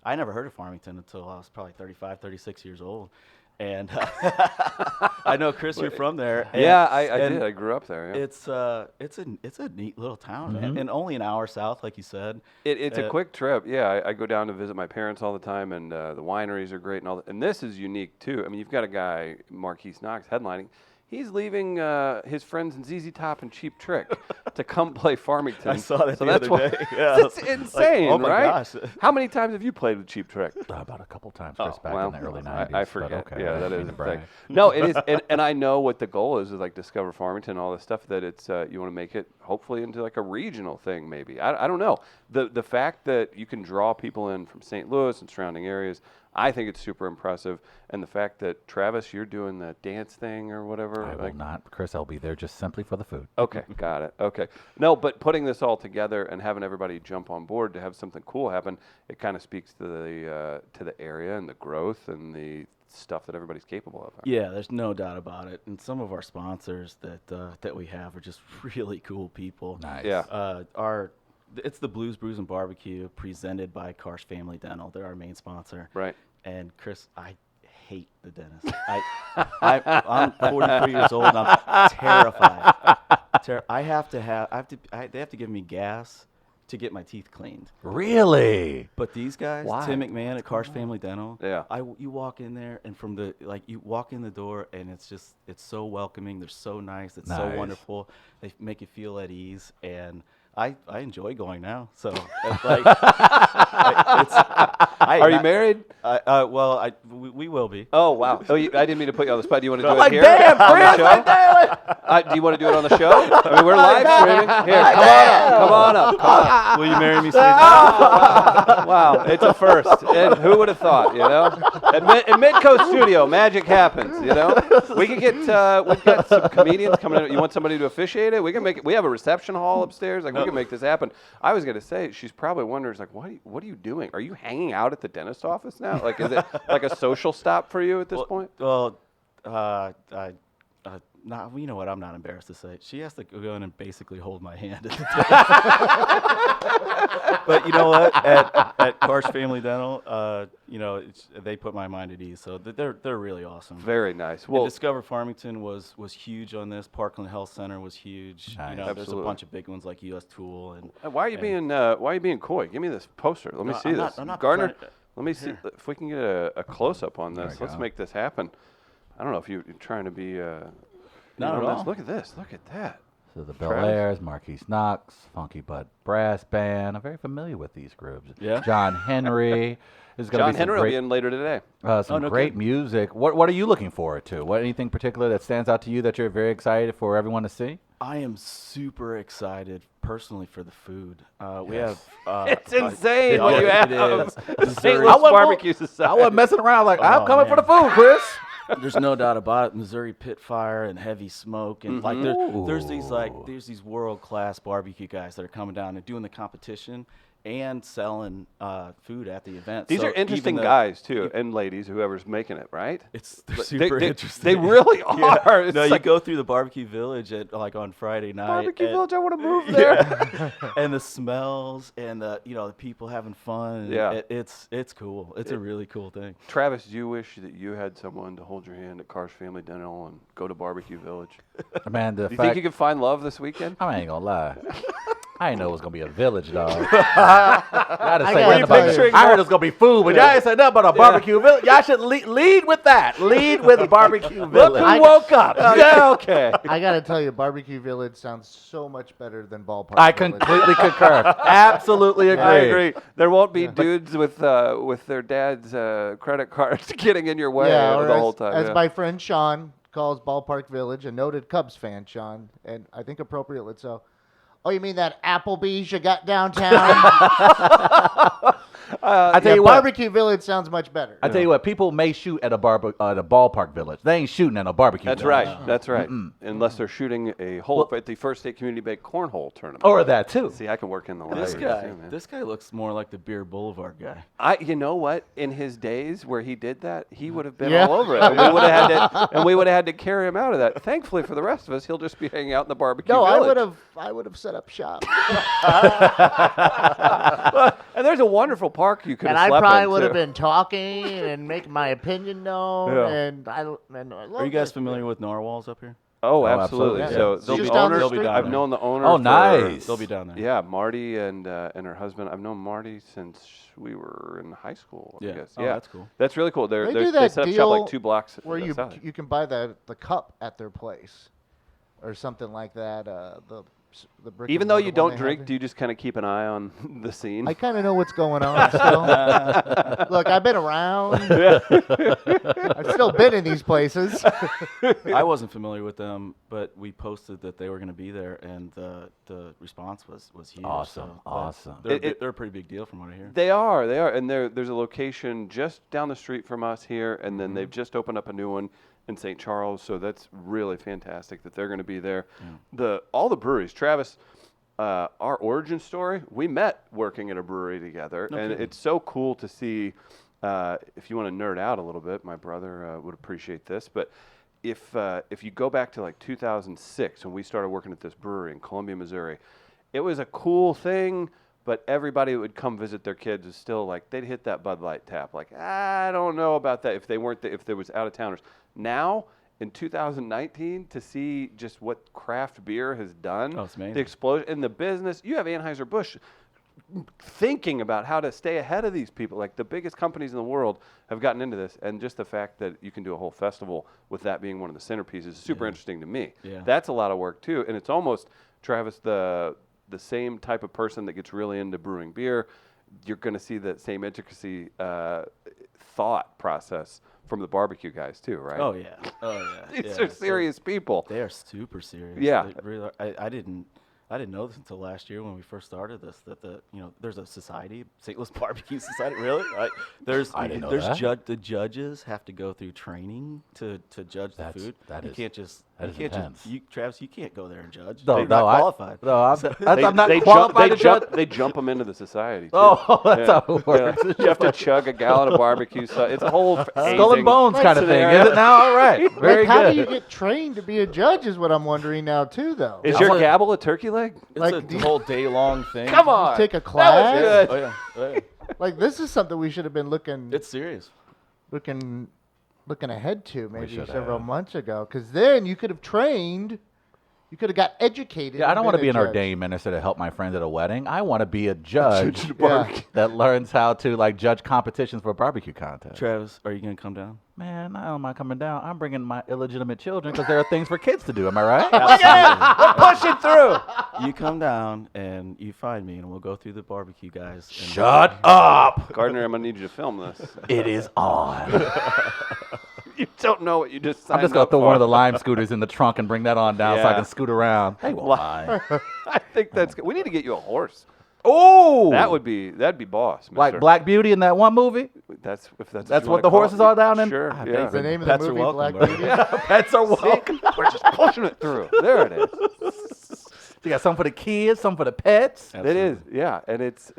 I never heard of Farmington until I was probably 35, 36 years old. And I know, Chris, you're from there. Yeah, I did. I grew up there. Yeah. It's a neat little town, and only an hour south, like you said. It's a quick trip. Yeah, I go down to visit my parents all the time, and the wineries are great and all that. And this is unique too. I mean, you've got a guy, Marquise Knox, headlining. He's leaving his friends in ZZ Top and Cheap Trick to come play Farmington. I saw that so the that's other day. Yeah. That's insane, oh my right? gosh. How many times have you played with Cheap Trick? About a couple times, Chris, back well, in the early 90s. I but forget. okay, Yeah, I that didn't is mean to the brag. thing. No, it is, and I know what the goal is like Discover Farmington and all this stuff, that it's you want to make it hopefully into like a regional thing maybe. I don't know. The fact that you can draw people in from St. Louis and surrounding areas, I think it's super impressive. And the fact that, Travis, you're doing the dance thing or whatever. I will not, Chris. I'll be there just simply for the food. Okay, got it. Okay. No, but putting this all together and having everybody jump on board to have something cool happen, it kind of speaks to the area and the growth and the stuff that everybody's capable of. Yeah, there's no doubt about it. And some of our sponsors that we have are just really cool people. Nice. Yeah. It's the Blues, Brews, and Barbecue, presented by Karsh Family Dental. They're our main sponsor. Right. And Chris, I hate the dentist. I'm 43 years old and I'm terrified. They have to give me gas to get my teeth cleaned. Really? But these guys, Why? Tim McMahon at Karsh Family Dental, Yeah. you walk in there and you walk in the door and it's so welcoming. They're so nice. It's so Nice. wonderful. They make you feel at ease, and I enjoy going now. So it's like, Are you married? We will be. Oh, wow. I didn't mean to put you on the spot. Do you want to do it Like, here damn, on the Chris, show? like, damn. Do you want to do it on the show? I mean, we're live streaming. Here, come on up. Will you marry me, Steve? Wow, it's a first. And who would have thought, you know? At Midcoast Studio, magic happens, you know? We could get, we've got some comedians coming in. You want somebody to officiate it? We can make it. We have a reception hall upstairs. Like, we can make this happen. I was going to say, she's probably wondering, like, what are you doing? Are you hanging out at the dentist office now? Like, is it like a social stop for you at this point? Well, you know what? I'm not embarrassed to say. She has to go in and basically hold my hand. But you know what? At Karsh Family Dental, they put my mind at ease. So they're really awesome. Very nice. And Well, Discover Farmington was huge on this. Parkland Health Center was huge. Nice. There's a Absolutely. bunch of big ones like US Tool and. why are you being coy? Give me this poster. Let me No, see I'm this. not- I'm not Gardner, trying- let me see Here. if we can get a close up on There this. we Let's go. make this happen. I don't know if you're trying to be. Not at all. Look at this. Look at that. So the Bel Travis? Airs, Marquise Knox, Funky Butt Brass Band. I'm very familiar with these groups. Yeah? John Henry. There's going to John be some Henry will great, be in later today. some no great kidding. music. What are you looking forward to? Anything particular that stands out to you that you're very excited for everyone to see? I am super excited personally for the food. We Yes. have. It's insane it what is, you it have. is. The St. Missouri- Louis I wasn't- Barbecue I Society. wasn't messing around. Like, I'm Oh, coming for the man. food, Chris. There's no doubt about it. Missouri pit fire and heavy smoke, and there's these world class barbecue guys that are coming down and doing the competition, and selling food at the event. These So are interesting even though guys too, and ladies, whoever's making it, right? They're Like, super they, interesting. They really Yeah. are. It's No, you like, go through the barbecue village at on Friday night. barbecue and- village. I want to move there. Yeah. And the smells and the people having fun. Yeah. It's cool. It's a really cool thing. Travis, do you wish that you had someone to hold your hand at Carr's Family Dental and go to Barbecue Village? Man, the Do you fact think you can find love this weekend? I ain't gonna lie. I didn't know it was gonna be a village, dog. Y'all didn't say nothing about picturing it. I heard it was gonna be food, but y'all ain't said nothing about a barbecue village. Y'all should lead with that. Lead with a barbecue village. Look who woke up. Yeah, okay. I gotta tell you, Barbecue Village sounds so much better than Ballpark. I Village. completely concur. Absolutely agree. I agree. There won't be dudes with their dad's credit cards getting in your way or the whole time. As yeah. my friend Sean calls Ballpark Village, a noted Cubs fan, Sean, and I think appropriately so. Oh, you mean that Applebee's you got downtown? I tell you what. Barbecue Village sounds much better. I tell you what. People may shoot at a ballpark village. They ain't shooting at a barbecue. That's village. right. That's right. Unless they're shooting a hole at the First State Community Bank Cornhole Tournament. Or that too. See, I can work in the line. This guy looks more like the Beer Boulevard guy. You know what? In his days where he did that, he would have been Yeah. all over it. And we would have had to carry him out of that. Thankfully for the rest of us, he'll just be hanging out in the barbecue. No, village. I would have set up shop. And there's a wonderful park you could And have I slept probably in, would have too. been talking and making my opinion known. Yeah. And I love Are you guys it. familiar with Narwhals up here? Oh, absolutely. absolutely. So Just the down the owner, street. I've known the owner. Oh, for- nice. They'll be down there. Yeah, Marty and her husband. I've known Marty since we were in high school. I Yeah. guess. Oh, Yeah, that's cool. That's really cool. They do They that set up shop deal like 2 blocks where you south. you can buy the cup at their place, or something like that. The brick Even and though mortar you one don't they drink, have. do you just kind of keep an eye on the scene? I kind of know what's going on still. Look, I've been around. I've still been in these places. I wasn't familiar with them, but we posted that they were going to be there, and the response was huge. Awesome, so, awesome. They're a pretty big deal from what I hear. They are, and there's a location just down the street from us here, and then they've just opened up a new one in St. Charles, so that's really fantastic that they're going to be there. All the breweries, Travis, our origin story, we met working at a brewery together, and it's so cool to see. If you want to nerd out a little bit, my brother would appreciate this, but if you go back to like 2006 when we started working at this brewery in Columbia, Missouri, it was a cool thing. But everybody that would come visit their kids is still like, they'd hit that Bud Light tap. Like, I don't know about that if they weren't, if there was out-of-towners. Now, in 2019, to see just what craft beer has done, it's amazing. the explosion in the business, you have Anheuser-Busch thinking about how to stay ahead of these people. Like, the biggest companies in the world have gotten into this, and just the fact that you can do a whole festival with that being one of the centerpieces is super interesting to me. Yeah. That's a lot of work, too, and it's almost, Travis, the same type of person that gets really into brewing beer. You're going to see that same intricacy thought process from the barbecue guys too, right? Oh yeah. These Yeah, are serious people. They are super serious. Yeah. They really are. I didn't know this until last year when we first started this. That there's a society, St. Louis Barbecue Society. Really? I didn't know that. The judges have to go through training to judge the food. That you is- can't just. that You is can't intense. just. Travis, you can't go there and judge. No, You're no, not qualified. I'm not qualified to judge. They jump them into the society. Too. Oh, that's how it works. Yeah. You have to chug a gallon of barbecue sauce. It's a whole Skull hazing and bones kind of thing, scenario. is it now? All right, very Like, how good. do you get trained to be a judge is what I'm wondering now, too, though. Is your gabble a turkey leg? It's Like, a do you- whole day long thing. Come on. Take a That was class? good. Oh yeah. Oh, yeah. Like, this is something we should have been looking It's serious. ahead to maybe should several have. months ago. Because then you could have trained, you could have got educated. Yeah, I and don't want to been be a an judge. ordained minister to help my friends at a wedding. I want to be a judge Yeah. that learns how to judge competitions for a barbecue contest. Travis, are you gonna come down? Man, I don't mind coming down. I'm bringing my illegitimate children because there are things for kids to do. Am I right? Absolutely. Push it through. You come down and you find me, and we'll go through the barbecue guys. And Shut up! Gardner, I'm gonna need you to film this. It is on. You don't know what you just signed I'm just gonna up throw for. one of the Lime scooters in the trunk and bring that on down so I Yeah. can scoot around. They won't mind. I think that's good. We need to get you a horse. Oh, That'd be boss. like mister. Black Beauty in that one movie. That's if that's That's you what wanna the call horses it. are down in? Sure. I Yeah. think The name of Pets the are movie, welcome, Black bro. Beauty. Pets are welcome. We're just pushing it through. There it is. You got some for the kids, some for the pets. It is, yeah, and it's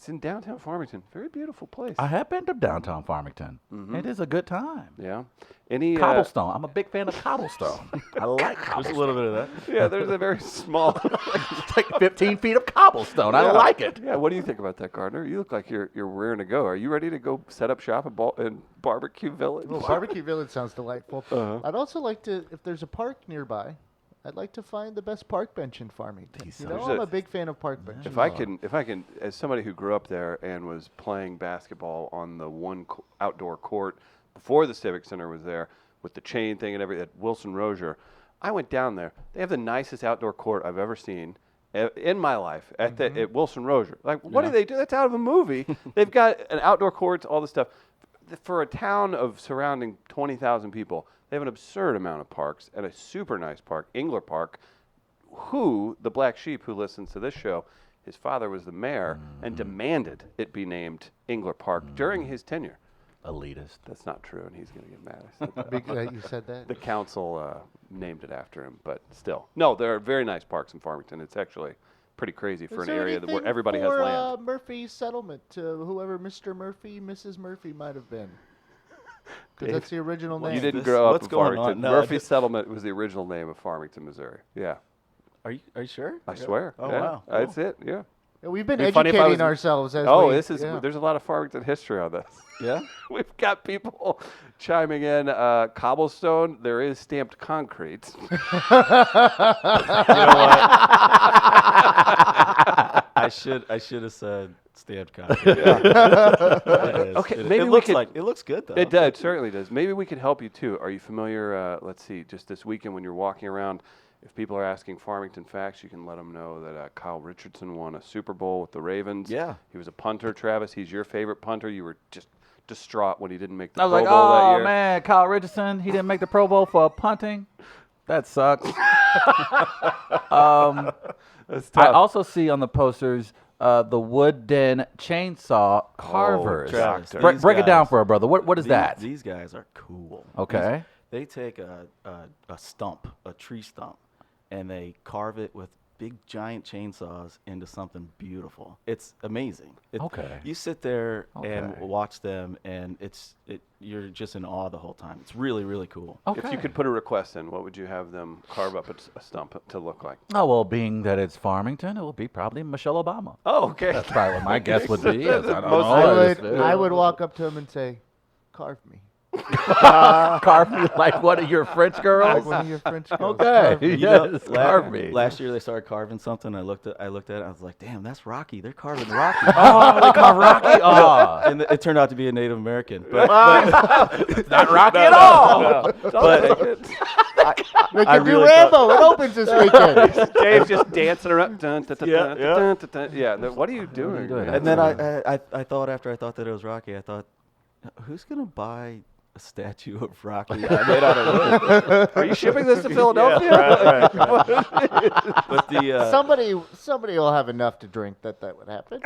in downtown Farmington. Very beautiful place. I have been to downtown Farmington. It is a good time. Yeah. Any Cobblestone. I'm a big fan of cobblestone. I like There's cobblestone. a little bit of that. Yeah, there's a very small. It's like 15 feet of cobblestone. I like it. Yeah, what do you think about that, Gardner? You look like you're raring to go. Are you ready to go set up shop in Barbecue Village? Well, Barbecue Village sounds delightful. Uh-huh. I'd also like to, if there's a park nearby, I'd like to find the best park bench in Farmington. You know, There's I'm a- a big fan of park benches. If I can, as somebody who grew up there and was playing basketball on the one outdoor court before the Civic Center was there with the chain thing and everything at Wilson Rozier, I went down there. They have the nicest outdoor court I've ever seen in my life at Wilson Rozier. Like, what do they do? That's out of a movie. They've got an outdoor court, all this stuff. For a town of surrounding 20,000 people, they have an absurd amount of parks and a super nice park, Engler Park, who, the black sheep who listens to this show, his father was the mayor and demanded it be named Engler Park during his tenure. Elitist. That's not true, and he's going to get mad. I said that. You said that? The council named it after him, but still. No, there are very nice parks in Farmington. It's actually pretty crazy for Is an there area where anything everybody has for, land. Murphy's settlement, whoever Mr. Murphy, Mrs. Murphy might have been. Because Dave, that's the original name. You didn't this- grow up what's in going on? Farmington. No, I Murphy just- Settlement was the original name of Farmington, Missouri. Yeah, Are you sure? I swear. Oh, yeah. wow. That's it, yeah. Yeah, we've been It'd be funny if I educating was- ourselves as Oh, we, this is yeah. there's a lot of Farmington history on this. Yeah. We've got people chiming in. Cobblestone, there is stamped concrete. I should have said stamped concrete. Okay, maybe it we looks could- like it looks good though. It does, it certainly does. Maybe we could help you too. Are you familiar? Let's see, just this weekend when you're walking around, if people are asking Farmington facts, you can let them know that Kyle Richardson won a Super Bowl with the Ravens. Yeah. He was a punter, Travis. He's your favorite punter. You were just distraught when he didn't make the I was Pro like, Bowl that oh, year. man, Kyle Richardson, he didn't make the Pro Bowl for punting. That sucks. That's I tough. also see on the posters the wooden chainsaw carvers. Travis, Break these it down guys- for a brother. What is that? These guys are cool. Okay. They take a stump, a tree stump, and they carve it with big giant chainsaws into something beautiful. It's amazing. Okay. You sit there and Okay. watch them, and you're just in awe the whole time. It's really, really cool. Okay. If you could put a request in, what would you have them carve up a stump to look like? Oh, well, being that it's Farmington, it will be probably Michelle Obama. Oh, okay. That's probably what my guess would be. Yes, I don't Most know. I would walk up to him and say, carve me. Carve me like one of your French girls. Like one of your French girls. Okay. Carve me. Yes, carve me. Last year they started carving something. I looked at it. I was like, damn, that's Rocky. They're carving Rocky. Oh, they carve Rocky. Oh, And it turned out to be a Native American. But not Rocky at all. but They I can really do Rambo. It opens this weekend. Dave's just dancing around. Dun, dun, dun, Yeah, dun, yeah. dun, dun, dun. Yeah. What are you doing? doing? man? and then I thought after I thought that it was Rocky, I thought, who's gonna buy a statue of Rocky made out of wood? Are you shipping this to Philadelphia? But the Somebody will have enough to drink that would happen.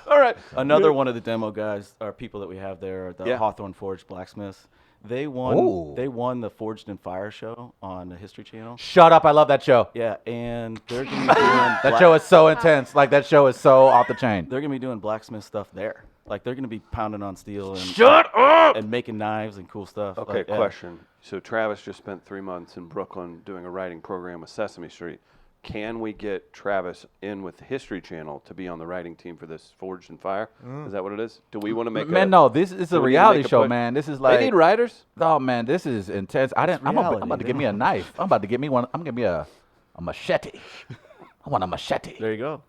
All right. another one of the demo guys or people that we have there, are the Yeah. Hawthorne Forge blacksmiths. They won. Ooh. They won the Forged in Fire show on the History Channel. Shut up. I love that show. Yeah, and they're gonna be doing That show is so intense. Like, that show is so off the chain. they're gonna be doing blacksmith stuff there. Like they're gonna be pounding on steel and Shut up! and making knives and cool stuff. Okay, Like, yeah. question. So Travis just spent 3 months in Brooklyn doing a writing program with Sesame Street. Can we get Travis in with the History Channel to be on the writing team for this Forged in Fire? Is that what it is? Do we want to make Man, no, this is do a we need to reality make a show, push? man. This is They like, need writers? oh man, this is intense. I'm reality. about to get me a knife. I'm about to get me one. I'm gonna get me a machete. I want a machete. There you go.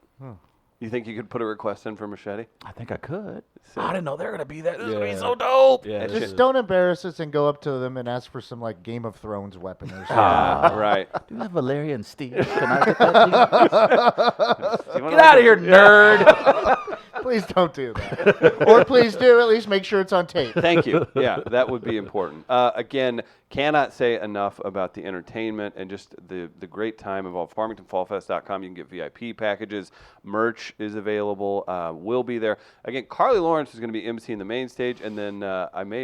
You think you could put a request in for Machete? I think I could. So- I didn't know they were gonna be there. This is gonna be Yeah. so dope. Yeah, That's this Just is- don't embarrass us and go up to them and ask for some like Game of Thrones weapon or something. Right. Do you have Valerian steel? Can I get that? Do you wanna Get out like of here, nerd. Please don't do that. Or please do. At least make sure it's on tape. Thank you. Yeah, that would be important. Again, cannot say enough about the entertainment and just the great time involved. FarmingtonFallFest.com. You can get VIP packages. Merch is available. We'll be there. Again, Carly Lawrence is going to be emceeing the main stage, and then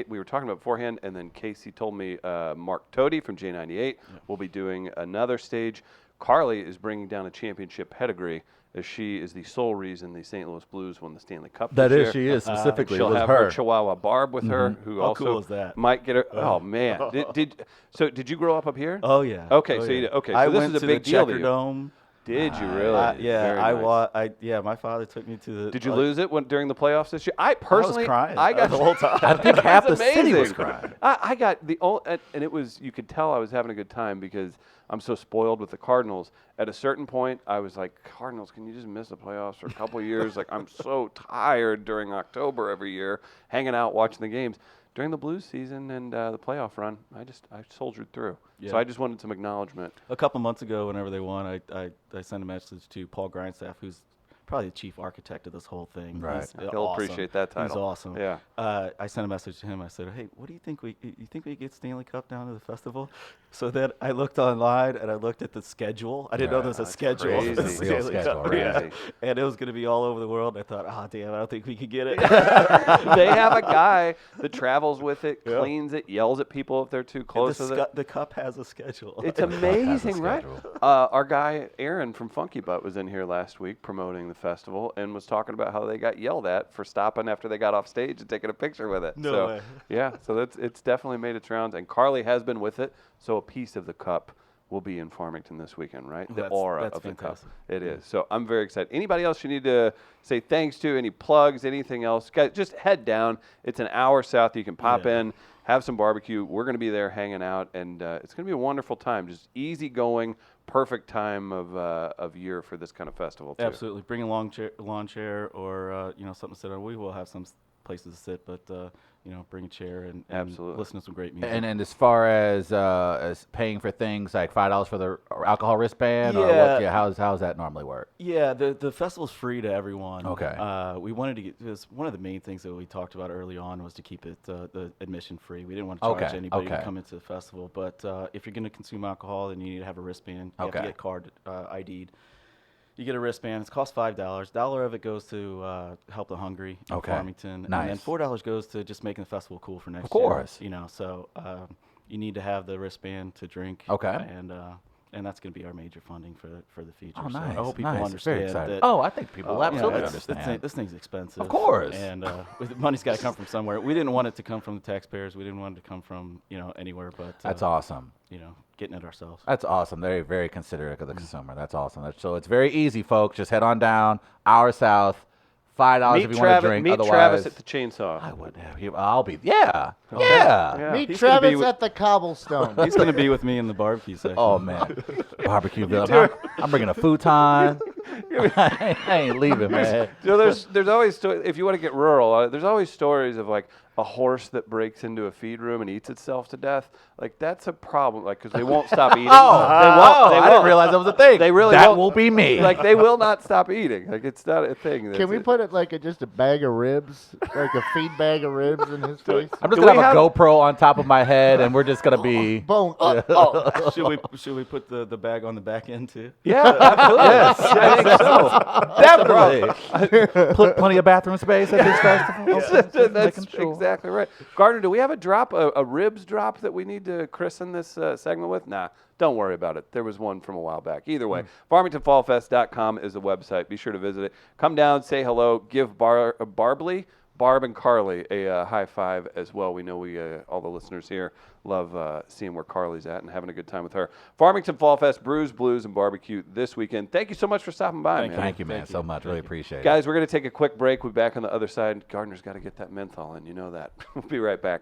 we were talking about beforehand, and then Casey told me Mark Toady from J98 will be doing another stage. Carly is bringing down a championship pedigree, as she is the sole reason the St. Louis Blues won the Stanley Cup That this is, year. she is specifically. She'll it was have her. her Chihuahua Barb with her, who How also cool is that? might get her. Oh man, did you grow up here? Oh yeah. Okay, Oh, so yeah. okay, I so this went is a to big the deal to Checker you. Dome. Did you really? Yeah, Very nice. my father took me to the. Did you lose it during the playoffs this year? I personally, crying I got the whole time. I think half the That's city was amazing. crying. I got and it was, you could tell I was having a good time because I'm so spoiled with the Cardinals. At a certain point, I was like, Cardinals, can you just miss the playoffs for a couple of years? Like, I'm so tired during October every year, hanging out, watching the games. During the Blues season and the playoff run, I soldiered through. Yeah. So I just wanted some acknowledgement. A couple months ago, whenever they won, I sent a message to Paul Grindstaff, who's probably the chief architect of this whole thing. Right. He's He'll awesome. appreciate that title. He's awesome. Yeah. I sent a message to him. I said, "Hey, what do you think you think we get Stanley Cup down to the festival?" So then I looked online and I looked at the schedule. I didn't know there was a That's schedule. crazy. for the Real Stanley schedule, Cup. right. Yeah. And it was going to be all over the world. I thought, oh damn, I don't think we could get it. They have a guy that travels with it, Yeah. clings it, yells at people if they're too close with it. The cup has a schedule. It's has a amazing, right? schedule. Our guy Aaron from Funky Butt was in here last week promoting the festival and was talking about how they got yelled at for stopping after they got off stage and taking a picture with it. No so, way. Yeah, so it's definitely made its rounds, and Carly has been with it. So a piece of the cup will be in Farmington this weekend, right? The aura That's of the cup. fantastic. It is. So I'm very excited. Anybody else you need to say thanks to? Any plugs? Anything else? Guys, just head down. It's an hour south. You can pop Yeah. in, have some barbecue. We're going to be there hanging out, and it's going to be a wonderful time. Just easy going, perfect time of year for this kind of festival too. Absolutely. Bring a lawn chair or something to sit on. We will have some places to sit, but bring a chair and Absolutely. listen to some great music. And as far as paying for things like $5 for the alcohol wristband, or Yeah. how's that normally work? Yeah, the festival's free to everyone. Okay. We wanted to get this. One of the main things that we talked about early on was to keep it the admission free. We didn't want to charge Okay, anybody to okay. come into the festival. But if you're going to consume alcohol, then you need to have a wristband. You have Okay. to get card ID'd. You get a wristband. It costs $5. $1 of it goes to help the hungry in Okay. Farmington, and then Nice. $4 goes to just making the festival cool for next Of course. year. So you need to have the wristband to drink. Okay. And that's going to be our major funding for the feature. Oh, So nice. I hope people nice. understand Very excited. that. Oh, I think people you know, absolutely it's- understand. This thing's expensive. Of course. And the money's got to come from somewhere. We didn't want it to come from the taxpayers. We didn't want it to come from anywhere. But That's awesome. Getting it ourselves. That's awesome. Very, very considerate of the consumer. That's awesome. So it's very easy, folks. Just head on down, hour south, $5 if you want to drink. Meet Otherwise, Travis at the chainsaw. I would have you. I'll be. Yeah. Yeah. Yeah. Meet He's gonna be Travis with- at the cobblestone. He's going to be with me in the barbecue section. Oh man, barbecue village. I'm bringing a futon. I ain't leaving, man. There's always if you want to get rural, there's always stories of like a horse that breaks into a feed room and eats itself to death. Like that's a problem. Like because they won't stop eating. Oh, They I won't. didn't realize that was a thing. They really that won't. will be me. Like they will not stop eating. Like it's not a thing. Can we put it like just a bag of ribs, like a feed bag of ribs in his face? I'm just Do gonna we have a have- GoPro on top of my head, and we're just gonna be. Bone. Should we put the bag on the back end too? Yeah, absolutely. Yes, I think so. Definitely. Plenty of bathroom space at this festival. That's Making sure. exactly right. Gardner, do we have a drop, a ribs drop that we need to christen this segment with? Nah, don't worry about it. There was one from a while back. Either way, FarmingtonFallFest.com is the website. Be sure to visit it. Come down, say hello, give Barb and Carly a high five as well. We know all the listeners here love seeing where Carly's at and having a good time with her. Farmington Fall Fest, Brews, Blues, and Barbecue this weekend. Thank you so much for stopping by, man. Thank you, man, so much. Really appreciate it. Guys, we're going to take a quick break. We'll be back on the other side. Gardner's got to get that menthol in. You know that. We'll be right back.